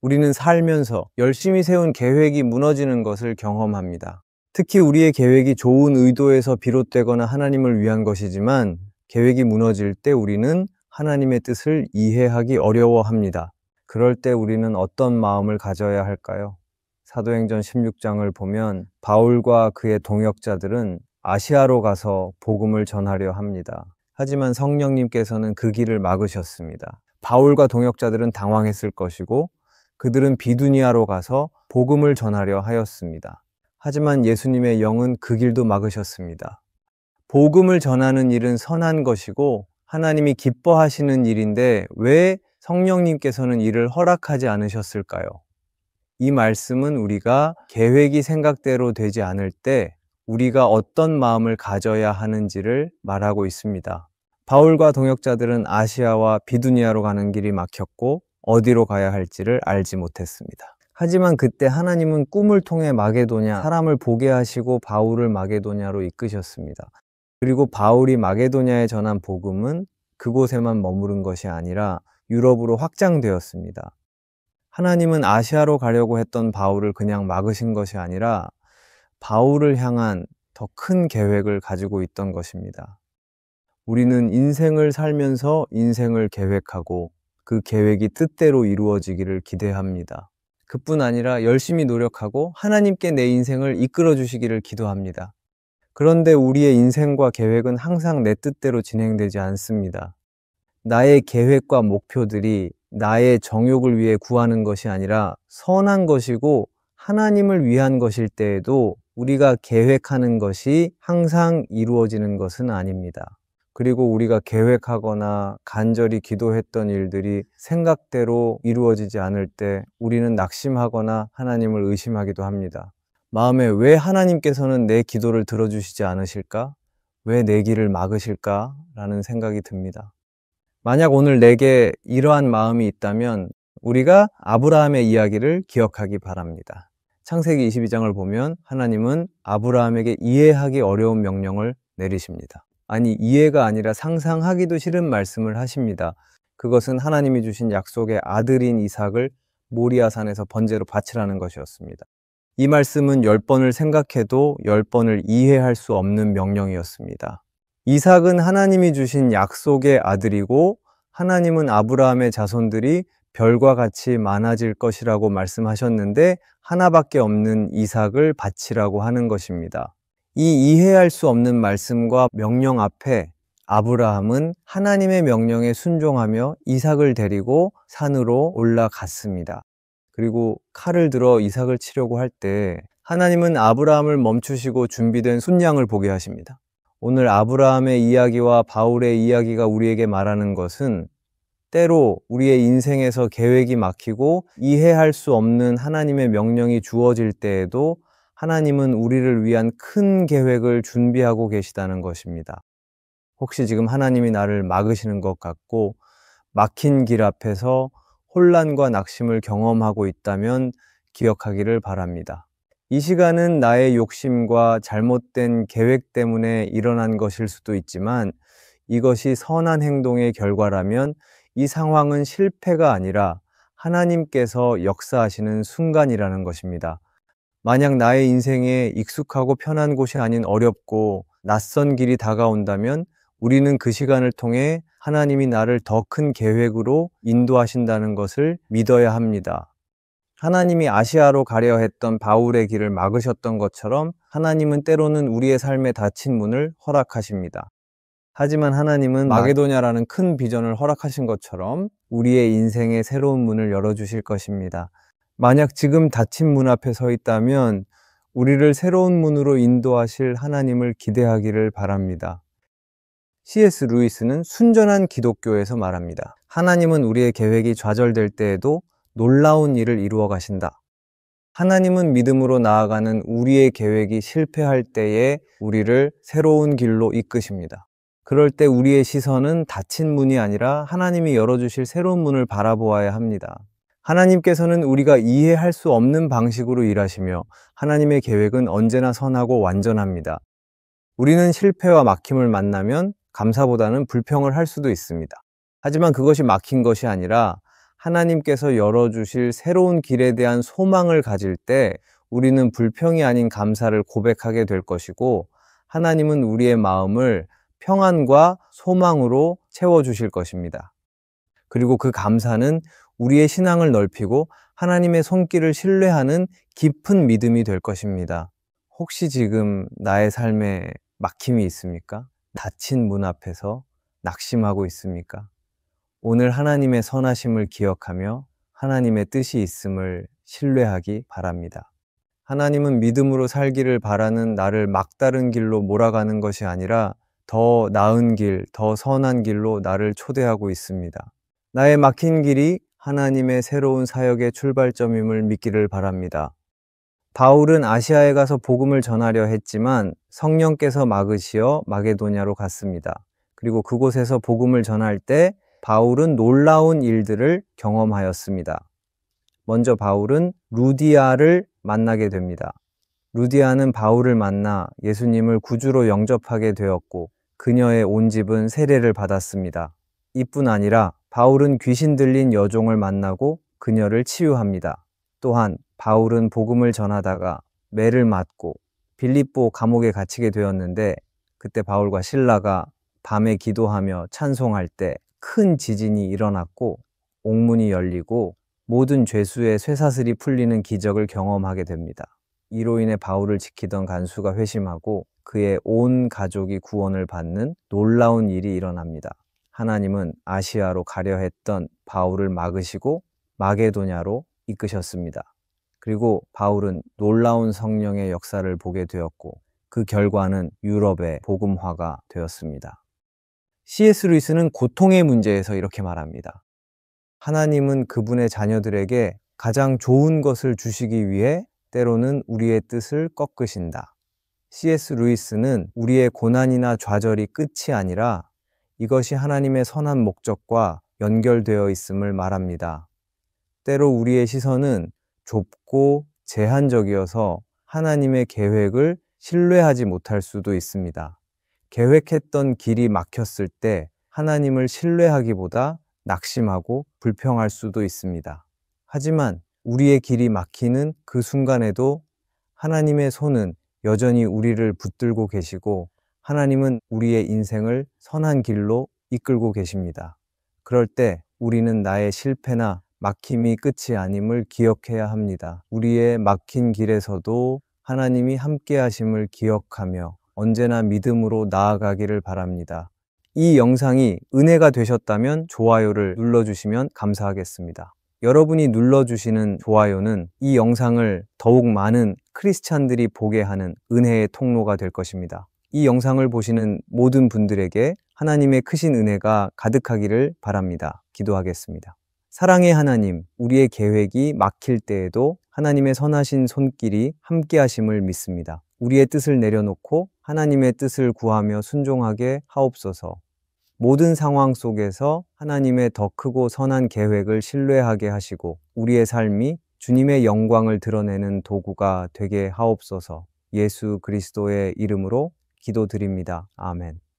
우리는 살면서 열심히 세운 계획이 무너지는 것을 경험합니다. 특히 우리의 계획이 좋은 의도에서 비롯되거나 하나님을 위한 것이지만 계획이 무너질 때 우리는 하나님의 뜻을 이해하기 어려워합니다. 그럴 때 우리는 어떤 마음을 가져야 할까요? 사도행전 16장을 보면 바울과 그의 동역자들은 아시아로 가서 복음을 전하려 합니다. 하지만 성령님께서는 그 길을 막으셨습니다. 바울과 동역자들은 당황했을 것이고 그들은 비두니아로 가서 복음을 전하려 하였습니다. 하지만 예수님의 영은 그 길도 막으셨습니다. 복음을 전하는 일은 선한 것이고 하나님이 기뻐하시는 일인데 왜 성령님께서는 이를 허락하지 않으셨을까요? 이 말씀은 우리가 계획이 생각대로 되지 않을 때 우리가 어떤 마음을 가져야 하는지를 말하고 있습니다. 바울과 동역자들은 아시아와 비두니아로 가는 길이 막혔고 어디로 가야 할지를 알지 못했습니다. 하지만 그때 하나님은 꿈을 통해 마게도냐, 사람을 보게 하시고 바울을 마게도냐로 이끄셨습니다. 그리고 바울이 마게도냐에 전한 복음은 그곳에만 머무른 것이 아니라 유럽으로 확장되었습니다. 하나님은 아시아로 가려고 했던 바울을 그냥 막으신 것이 아니라 바울을 향한 더 큰 계획을 가지고 있던 것입니다. 우리는 인생을 살면서 인생을 계획하고 그 계획이 뜻대로 이루어지기를 기대합니다. 그뿐 아니라 열심히 노력하고 하나님께 내 인생을 이끌어 주시기를 기도합니다. 그런데 우리의 인생과 계획은 항상 내 뜻대로 진행되지 않습니다. 나의 계획과 목표들이 나의 정욕을 위해 구하는 것이 아니라 선한 것이고 하나님을 위한 것일 때에도 우리가 계획하는 것이 항상 이루어지는 것은 아닙니다. 그리고 우리가 계획하거나 간절히 기도했던 일들이 생각대로 이루어지지 않을 때 우리는 낙심하거나 하나님을 의심하기도 합니다. 마음에 왜 하나님께서는 내 기도를 들어주시지 않으실까? 왜 내 길을 막으실까? 라는 생각이 듭니다. 만약 오늘 내게 이러한 마음이 있다면 우리가 아브라함의 이야기를 기억하기 바랍니다. 창세기 22장을 보면 하나님은 아브라함에게 이해하기 어려운 명령을 내리십니다. 아니, 이해가 아니라 상상하기도 싫은 말씀을 하십니다. 그것은 하나님이 주신 약속의 아들인 이삭을 모리아산에서 번제로 바치라는 것이었습니다. 이 말씀은 10번을 생각해도 10번을 이해할 수 없는 명령이었습니다. 이삭은 하나님이 주신 약속의 아들이고 하나님은 아브라함의 자손들이 별과 같이 많아질 것이라고 말씀하셨는데 하나밖에 없는 이삭을 바치라고 하는 것입니다. 이 이해할 수 없는 말씀과 명령 앞에 아브라함은 하나님의 명령에 순종하며 이삭을 데리고 산으로 올라갔습니다. 그리고 칼을 들어 이삭을 치려고 할 때 하나님은 아브라함을 멈추시고 준비된 순양을 보게 하십니다. 오늘 아브라함의 이야기와 바울의 이야기가 우리에게 말하는 것은 때로 우리의 인생에서 계획이 막히고 이해할 수 없는 하나님의 명령이 주어질 때에도 하나님은 우리를 위한 큰 계획을 준비하고 계시다는 것입니다. 혹시 지금 하나님이 나를 막으시는 것 같고 막힌 길 앞에서 혼란과 낙심을 경험하고 있다면 기억하기를 바랍니다. 이 시간은 나의 욕심과 잘못된 계획 때문에 일어난 것일 수도 있지만 이것이 선한 행동의 결과라면 이 상황은 실패가 아니라 하나님께서 역사하시는 순간이라는 것입니다. 만약 나의 인생에 익숙하고 편한 곳이 아닌 어렵고 낯선 길이 다가온다면 우리는 그 시간을 통해 하나님이 나를 더 큰 계획으로 인도하신다는 것을 믿어야 합니다. 하나님이 아시아로 가려 했던 바울의 길을 막으셨던 것처럼 하나님은 때로는 우리의 삶에 닫힌 문을 허락하십니다. 하지만 하나님은 마게도냐라는 큰 비전을 허락하신 것처럼 우리의 인생에 새로운 문을 열어주실 것입니다. 만약 지금 닫힌 문 앞에 서 있다면 우리를 새로운 문으로 인도하실 하나님을 기대하기를 바랍니다. C.S. 루이스는 순전한 기독교에서 말합니다. 하나님은 우리의 계획이 좌절될 때에도 놀라운 일을 이루어 가신다. 하나님은 믿음으로 나아가는 우리의 계획이 실패할 때에 우리를 새로운 길로 이끄십니다. 그럴 때 우리의 시선은 닫힌 문이 아니라 하나님이 열어주실 새로운 문을 바라보아야 합니다. 하나님께서는 우리가 이해할 수 없는 방식으로 일하시며 하나님의 계획은 언제나 선하고 완전합니다. 우리는 실패와 막힘을 만나면 감사보다는 불평을 할 수도 있습니다. 하지만 그것이 막힌 것이 아니라 하나님께서 열어주실 새로운 길에 대한 소망을 가질 때 우리는 불평이 아닌 감사를 고백하게 될 것이고, 하나님은 우리의 마음을 평안과 소망으로 채워주실 것입니다. 그리고 그 감사는 우리의 신앙을 넓히고 하나님의 손길을 신뢰하는 깊은 믿음이 될 것입니다. 혹시 지금 나의 삶에 막힘이 있습니까? 닫힌 문 앞에서 낙심하고 있습니까? 오늘 하나님의 선하심을 기억하며 하나님의 뜻이 있음을 신뢰하기 바랍니다. 하나님은 믿음으로 살기를 바라는 나를 막다른 길로 몰아가는 것이 아니라 더 나은 길, 더 선한 길로 나를 초대하고 있습니다. 나의 막힌 길이 하나님의 새로운 사역의 출발점임을 믿기를 바랍니다. 바울은 아시아에 가서 복음을 전하려 했지만 성령께서 막으시어 마게도냐로 갔습니다. 그리고 그곳에서 복음을 전할 때 바울은 놀라운 일들을 경험하였습니다. 먼저 바울은 루디아를 만나게 됩니다. 루디아는 바울을 만나 예수님을 구주로 영접하게 되었고 그녀의 온 집은 세례를 받았습니다. 이뿐 아니라 바울은 귀신 들린 여종을 만나고 그녀를 치유합니다. 또한 바울은 복음을 전하다가 매를 맞고 빌립보 감옥에 갇히게 되었는데, 그때 바울과 실라가 밤에 기도하며 찬송할 때 큰 지진이 일어났고 옥문이 열리고 모든 죄수의 쇠사슬이 풀리는 기적을 경험하게 됩니다. 이로 인해 바울을 지키던 간수가 회심하고 그의 온 가족이 구원을 받는 놀라운 일이 일어납니다. 하나님은 아시아로 가려 했던 바울을 막으시고 마게도냐로 이끄셨습니다. 그리고 바울은 놀라운 성령의 역사를 보게 되었고 그 결과는 유럽의 복음화가 되었습니다. C.S. 루이스는 고통의 문제에서 이렇게 말합니다. 하나님은 그분의 자녀들에게 가장 좋은 것을 주시기 위해 때로는 우리의 뜻을 꺾으신다. C.S. 루이스는 우리의 고난이나 좌절이 끝이 아니라 이것이 하나님의 선한 목적과 연결되어 있음을 말합니다. 때로 우리의 시선은 좁고 제한적이어서 하나님의 계획을 신뢰하지 못할 수도 있습니다. 계획했던 길이 막혔을 때 하나님을 신뢰하기보다 낙심하고 불평할 수도 있습니다. 하지만 우리의 길이 막히는 그 순간에도 하나님의 손은 여전히 우리를 붙들고 계시고 하나님은 우리의 인생을 선한 길로 이끌고 계십니다. 그럴 때 우리는 나의 실패나 막힘이 끝이 아님을 기억해야 합니다. 우리의 막힌 길에서도 하나님이 함께 하심을 기억하며 언제나 믿음으로 나아가기를 바랍니다. 이 영상이 은혜가 되셨다면 좋아요를 눌러주시면 감사하겠습니다. 여러분이 눌러주시는 좋아요는 이 영상을 더욱 많은 크리스찬들이 보게 하는 은혜의 통로가 될 것입니다. 이 영상을 보시는 모든 분들에게 하나님의 크신 은혜가 가득하기를 바랍니다. 기도하겠습니다. 사랑의 하나님, 우리의 계획이 막힐 때에도 하나님의 선하신 손길이 함께 하심을 믿습니다. 우리의 뜻을 내려놓고 하나님의 뜻을 구하며 순종하게 하옵소서. 모든 상황 속에서 하나님의 더 크고 선한 계획을 신뢰하게 하시고 우리의 삶이 주님의 영광을 드러내는 도구가 되게 하옵소서. 예수 그리스도의 이름으로 기도드립니다. 아멘.